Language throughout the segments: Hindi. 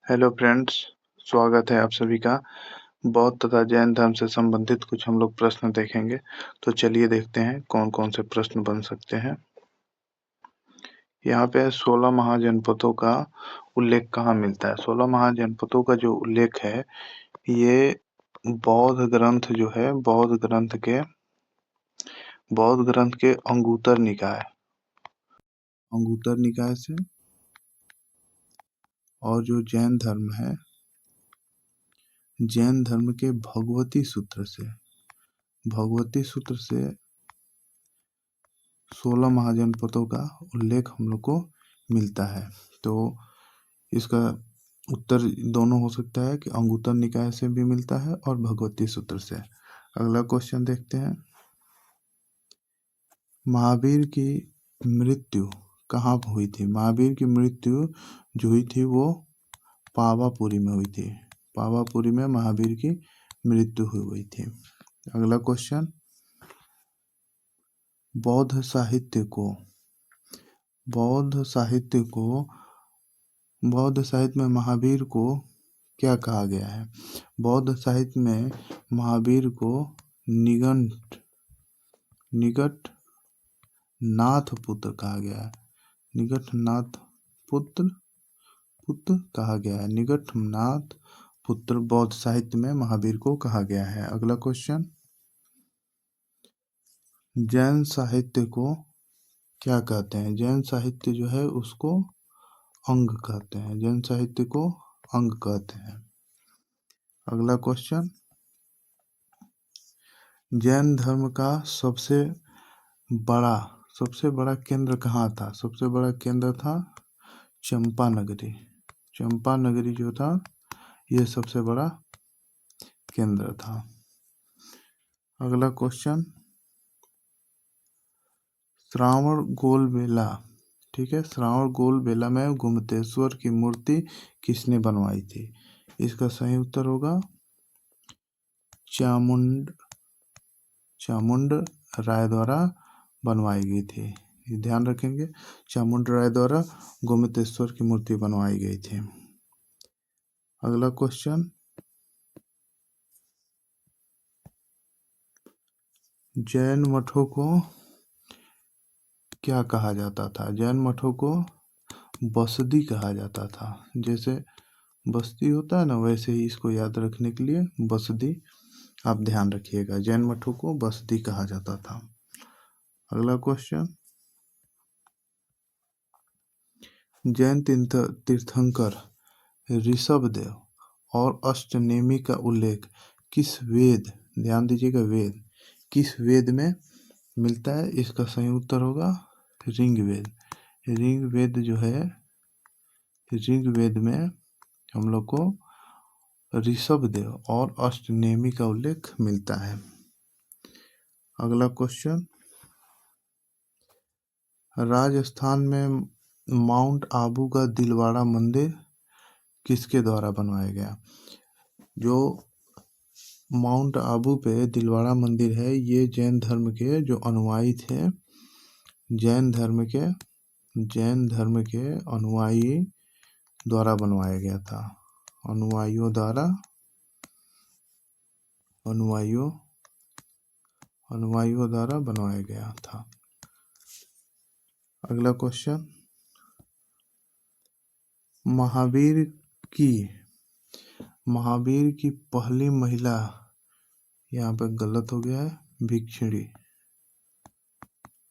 हेलो फ्रेंड्स, स्वागत है आप सभी का। बौद्ध तथा जैन धर्म से संबंधित कुछ हम लोग प्रश्न देखेंगे। तो चलिए देखते हैं कौन कौन से प्रश्न बन सकते हैं। यहाँ पे 16 महाजनपदों का उल्लेख कहाँ मिलता है? 16 महाजनपदों का जो उल्लेख है ये बौद्ध ग्रंथ के अंगुत्तर निकाय से, और जो जैन धर्म है, जैन धर्म के भगवती सूत्र से 16 महाजनपदों का उल्लेख हम लोग को मिलता है। तो इसका उत्तर दोनों हो सकता है कि अंगुत्तर निकाय से भी मिलता है और भगवती सूत्र से। अगला क्वेश्चन देखते हैं। महावीर की मृत्यु कहाँ हुई थी? महावीर की मृत्यु जो हुई थी वो पावापुरी में हुई थी। पावापुरी में महावीर की मृत्यु हुई थी। अगला क्वेश्चन, बौद्ध साहित्य में महावीर को क्या कहा गया है? बौद्ध साहित्य में महावीर को निकट नाथ पुत्र कहा गया है। निकटनाथ पुत्र कहा गया है। निकटनाथ पुत्र बौद्ध साहित्य में महावीर को कहा गया है। अगला क्वेश्चन, जैन साहित्य को क्या कहते हैं? जैन साहित्य जो है उसको अंग कहते हैं। जैन साहित्य को अंग कहते हैं। अगला क्वेश्चन, जैन धर्म का सबसे बड़ा केंद्र कहाँ था? सबसे बड़ा केंद्र था चंपा नगरी जो था ये सबसे बड़ा केंद्र था। अगला क्वेश्चन, श्रावणगोल बेला, ठीक है, श्रावणगोल बेला में गोमतेश्वर की मूर्ति किसने बनवाई थी? इसका सही उत्तर होगा चामुंड राय द्वारा बनवाई गई थी। ये ध्यान रखेंगे, चामुंड राय द्वारा गोमतेश्वर की मूर्ति बनवाई गई थी। अगला क्वेश्चन, जैन मठों को क्या कहा जाता था? जैन मठों को बसदी कहा जाता था। जैसे बस्ती होता है ना, वैसे ही इसको याद रखने के लिए बसदी आप ध्यान रखिएगा। जैन मठों को बसदी कहा जाता था। अगला क्वेश्चन, जैन तीर्थंकर ऋषभदेव और अष्टनेमी का उल्लेख किस वेद, ध्यान दीजिएगा, वेद किस वेद में मिलता है? इसका सही उत्तर होगा ऋग्वेद। ऋग्वेद जो है, ऋग्वेद में हम लोग को ऋषभदेव और अष्टनेमी का उल्लेख मिलता है। अगला क्वेश्चन, राजस्थान में माउंट आबू का दिलवाड़ा मंदिर किसके द्वारा बनवाया गया? जो माउंट आबू पे दिलवाड़ा मंदिर है ये जैन धर्म के जो अनुयायी थे, जैन धर्म के अनुयायी द्वारा बनवाया गया था। अनुयायियों द्वारा बनवाया गया था। अगला क्वेश्चन, महावीर की पहली महिला, यहाँ पे गलत हो गया है,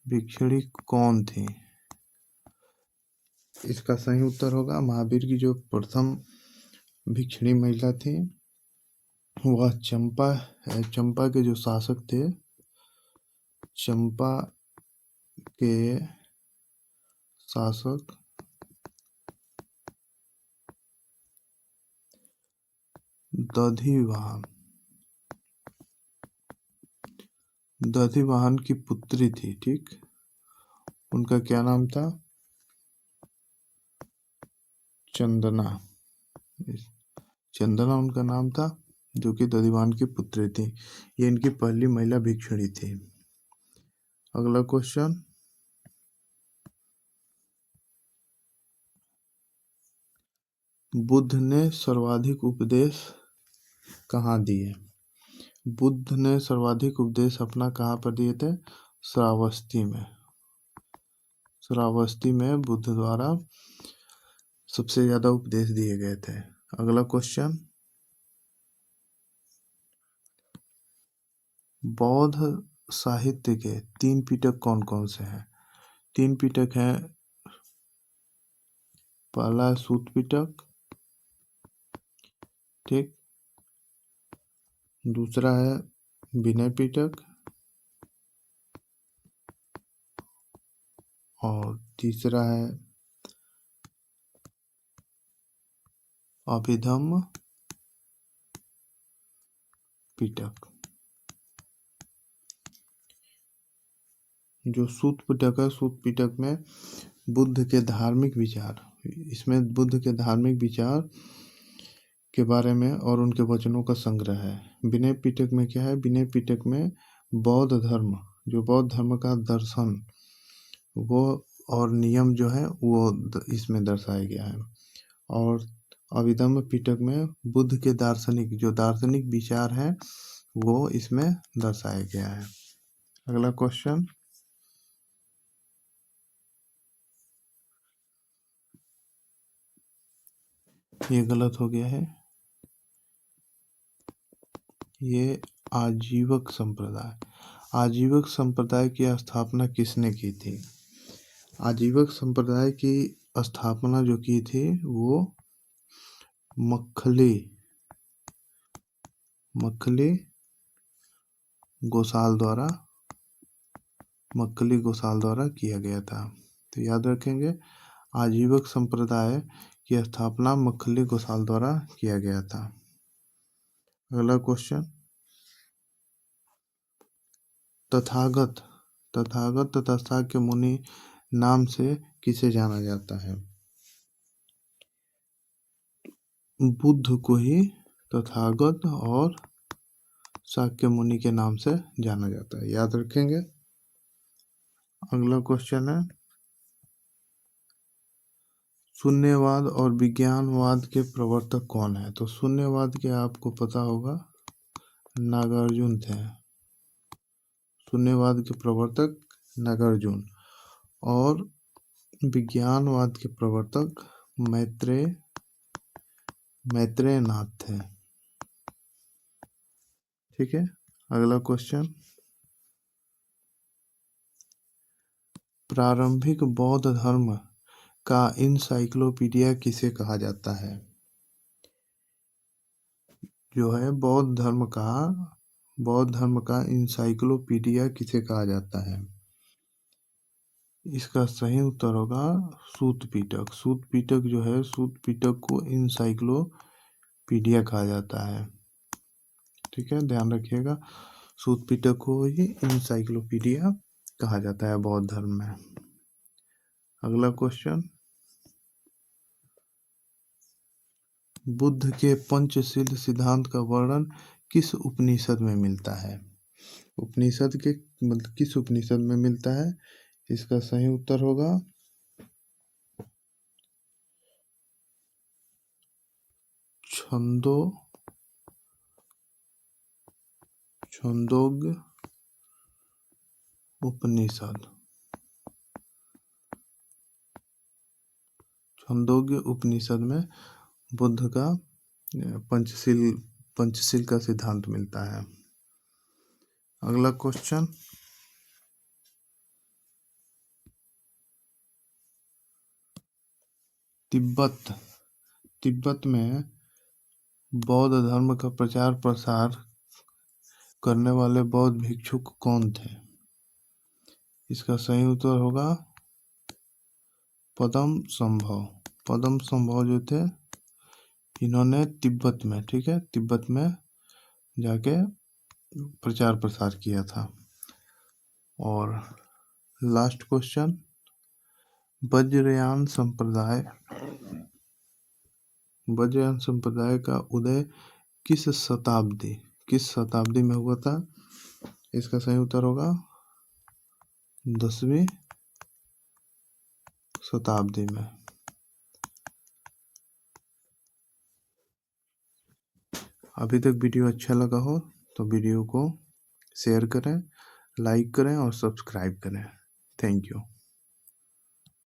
भिक्षिणी कौन थी? इसका सही उत्तर होगा, महावीर की जो प्रथम भिक्षिणी महिला थी वह चंपा के जो शासक थे, चंपा के शासक दधिवाहन की पुत्री थी। ठीक, उनका क्या नाम था? चंदना उनका नाम था, जो कि दधिवाहन की पुत्री थी। ये इनकी पहली महिला भिक्षुणी थी। अगला क्वेश्चन, बुद्ध ने सर्वाधिक उपदेश कहाँ दिए? बुद्ध ने सर्वाधिक उपदेश अपना कहाँ पर दिए थे? श्रावस्ती में। श्रावस्ती में बुद्ध द्वारा सबसे ज्यादा उपदेश दिए गए थे। अगला क्वेश्चन, बौद्ध साहित्य के 3 पिटक कौन कौन से हैं? 3 पिटक हैं। पहला है सूत पिटक, ठीक। दूसरा है विनय पिटक और तीसरा है अभिधम्म पिटक। जो सूत पिटक है, सूत पिटक में बुद्ध के धार्मिक विचार, इसमें बुद्ध के धार्मिक विचार के बारे में और उनके वचनों का संग्रह है। विनय पिटक में क्या है? विनय पिटक में बौद्ध धर्म, जो बौद्ध धर्म का दर्शन वो और नियम जो है वो इसमें दर्शाया गया है। और अभिधम्म पिटक में बुद्ध के दार्शनिक, जो दार्शनिक विचार हैं वो इसमें दर्शाया गया है। अगला क्वेश्चन, ये गलत हो गया है। ये आजीवक संप्रदाय, आजीवक संप्रदाय की स्थापना किसने की थी? आजीवक संप्रदाय की स्थापना जो की थी वो मक्खली गोसाल द्वारा किया गया था। तो याद रखेंगे, आजीवक संप्रदाय की स्थापना मक्खली गोसाल द्वारा किया गया था। अगला क्वेश्चन, तथागत तथा शाक्य मुनि नाम से किसे जाना जाता है? बुद्ध को ही तथागत और शाक्य मुनि के नाम से जाना जाता है, याद रखेंगे। अगला क्वेश्चन है, शून्यवाद और विज्ञानवाद के प्रवर्तक कौन है? तो शून्यवाद के आपको पता होगा, नागार्जुन थे। शून्यवाद के प्रवर्तक नागार्जुन। और विज्ञानवाद के प्रवर्तक मैत्रेय नाथ थे, ठीक है। अगला क्वेश्चन, प्रारंभिक बौद्ध धर्म का इंसाइक्लोपीडिया किसे कहा जाता है? जो है बौद्ध धर्म का इंसाइक्लोपीडिया किसे कहा जाता है? इसका सही उत्तर होगा सूत पिटक। सूत पिटक जो है, सूत पिटक को इंसाइक्लोपीडिया कहा जाता है, ठीक है, ध्यान रखिएगा। सूत पिटक को ही इंसाइक्लोपीडिया कहा जाता है बौद्ध धर्म में। अगला क्वेश्चन, बुद्ध के पंचशील सिद्धांत का वर्णन किस उपनिषद में मिलता है? उपनिषद के मतलब किस उपनिषद में मिलता है? इसका सही उत्तर होगा छंदोग्य उपनिषद। छंदोग्य उपनिषद में बुद्ध का पंचशील का सिद्धांत मिलता है। अगला क्वेश्चन, तिब्बत में बौद्ध धर्म का प्रचार प्रसार करने वाले बौद्ध भिक्षुक कौन थे? इसका सही उत्तर होगा पद्म संभव जो थे, इन्होंने तिब्बत में, ठीक है, तिब्बत में जाके प्रचार प्रसार किया था। और लास्ट क्वेश्चन, वज्रयान संप्रदाय का उदय किस शताब्दी में हुआ था? इसका सही उत्तर होगा 10वीं शताब्दी में। अभी तक वीडियो अच्छा लगा हो तो वीडियो को शेयर करें, लाइक करें और सब्सक्राइब करें। Thank you.